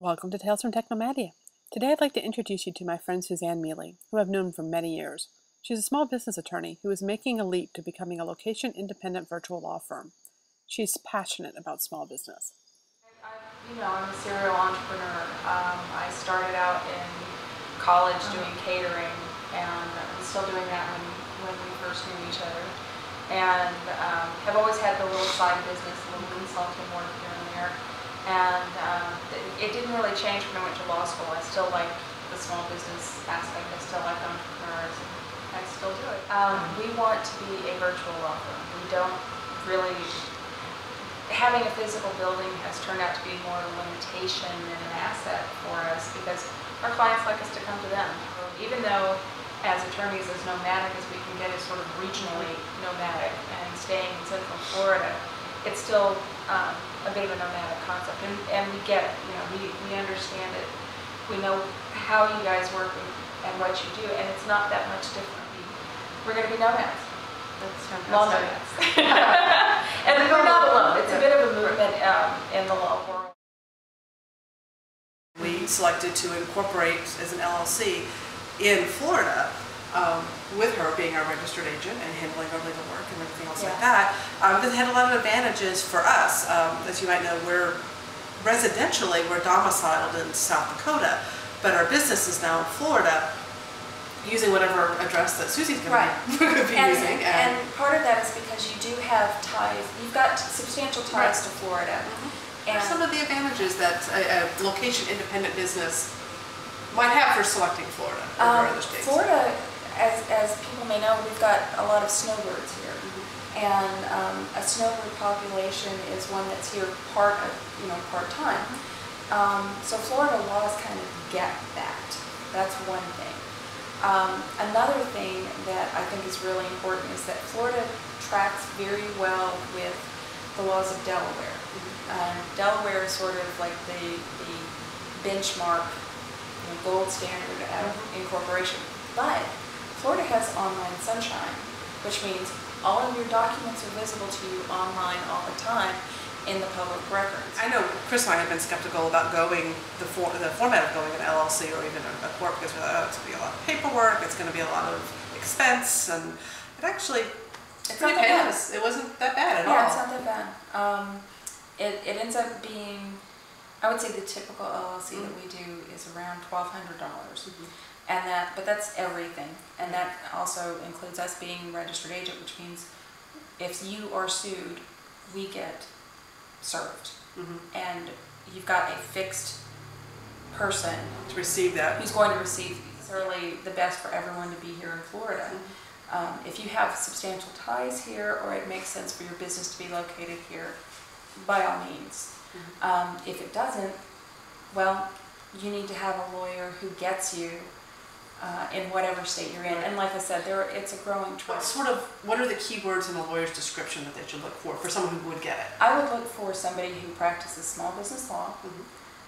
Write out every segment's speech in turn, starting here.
Welcome to Tales from Technomadia. Today I'd like to introduce you to my friend Suzanne Meehle, who I've known for many years. She's a small business attorney who is making a leap to becoming a location-independent virtual law firm. She's passionate about small business. I'm a serial entrepreneur. I started out in college doing catering, and I'm still doing that when we first knew each other. And have always had the little side business, a little consulting work here and there. And it didn't really change when I went to law school. I still like the small business aspect. I still like entrepreneurs. And I still do it. We want to be a virtual law firm. We don't really... Having a physical building has turned out to be more of a limitation than an asset for us because our clients like us to come to them. Even though as attorneys as nomadic as we can get is sort of regionally nomadic and staying in Central Florida, it's still a bit of a nomadic concept, and we get it. We understand it. We know how you guys work and what you do, and it's not that much different. We're going to be nomads. That's fantastic. Law nomads. And we're not alone. It's a bit of a movement in the law world. We selected to incorporate as an LLC in Florida, with her being our registered agent and handling our legal work and everything else like that. This had a lot of advantages for us. As you might know, we're domiciled in South Dakota, but our business is now in Florida, using whatever address that Susie's going to be using. And part of that is because you do have ties, you've got substantial ties to Florida. And some of the advantages that a location-independent business might have for selecting Florida over other states. Florida, as people may know, we've got a lot of snowbirds here. And a snowbird population is one that's here part-time. So Florida laws kind of get that. That's one thing. Another thing that I think is really important is that Florida tracks very well with the laws of Delaware. Delaware is sort of like the benchmark, gold standard of incorporation. But Florida has online sunshine, which means all of your documents are visible to you online all the time in the public records. I know Chris and I have been skeptical about going the format of going an LLC or even a corp because we're like, oh, it's going to be a lot of paperwork, it's going to be a lot of expense, and it actually, it's pretty painless. It wasn't that bad at all. Yeah, it's not that bad. It ends up being, I would say the typical LLC that we do is around $1,200. But that's everything. And that also includes us being registered agent, which means if you are sued, we get served. And you've got a fixed person to receive that, who's going to receive. It's really the best for everyone to be here in Florida. If you have substantial ties here, or it makes sense for your business to be located here, by all means. If it doesn't, well, you need to have a lawyer who gets you in whatever state you're in. And like I said, it's a growing trend. What are the key words in a lawyer's description that they should look for someone who would get it? I would look for somebody who practices small business law,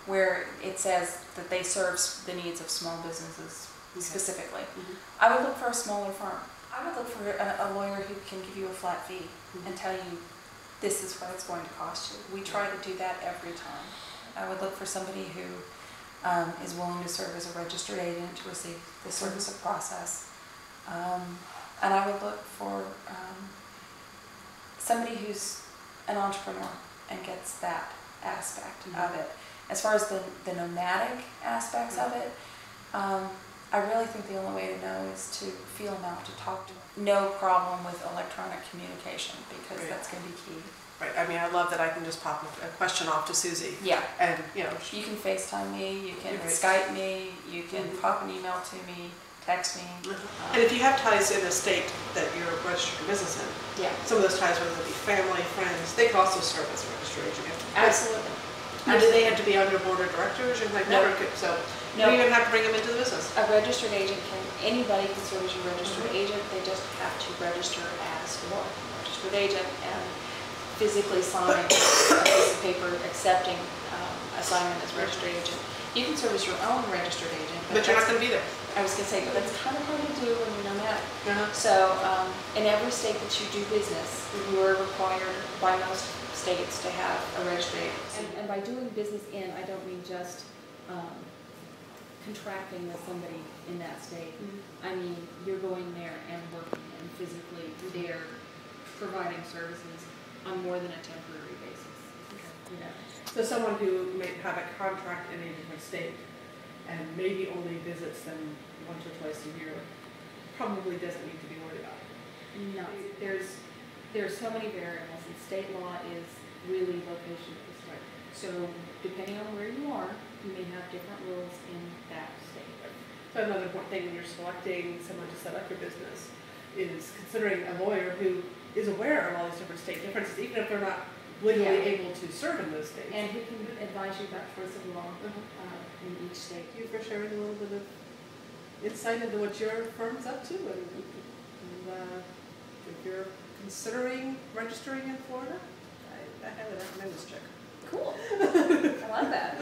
where it says that they serve the needs of small businesses specifically. I would look for a smaller firm. I would look for a lawyer who can give you a flat fee and tell you this is what it's going to cost you. We try to do that every time. I would look for somebody who is willing to serve as a registered agent to receive the service of process. And I would look for somebody who's an entrepreneur and gets that aspect of it. As far as the nomadic aspects of it, I really think the only way to know is to feel them out, to talk to them. No problem with electronic communication, because that's going to be key. Right. I mean, I love that I can just pop a question off to Susie. Yeah. And, you can FaceTime me, you can Skype me, you can pop an email to me, text me. And if you have ties in a state that you're registered your business in, some of those ties, whether they be family, friends, they can also serve as a registered agent. Absolutely. Now, do they have to be on your board of directors or like that? So you don't even have to bring them into the business. A registered agent anybody can serve as your registered agent. They just have to register as a registered agent and physically sign a piece of paper accepting assignment as registered agent. You can serve as your own registered agent. But you're not going to be there. I was going to say, but that's kind of hard to do when you're nomadic. So in every state that you do business, you are required by most states to have a registered agent. And by doing business in, I don't mean just contracting with somebody in that state. I mean, you're going there and working and physically there providing services on more than a temporary basis. You know. So someone who may have a contract in a different state and maybe only visits them once or twice a year probably doesn't need to be worried about it. No, there's so many variables, and state law is really location specific. So depending on where you are, you may have different rules in that state. So another important thing when you're selecting someone to set up your business is considering a lawyer who is aware of all these different state differences, even if they're not legally able to serve in those states. And who can advise you about choice of law in each state. Thank you for sharing a little bit of insight into what your firm's up to, and if you're considering registering in Florida, I highly recommend this chick. Cool. I love that.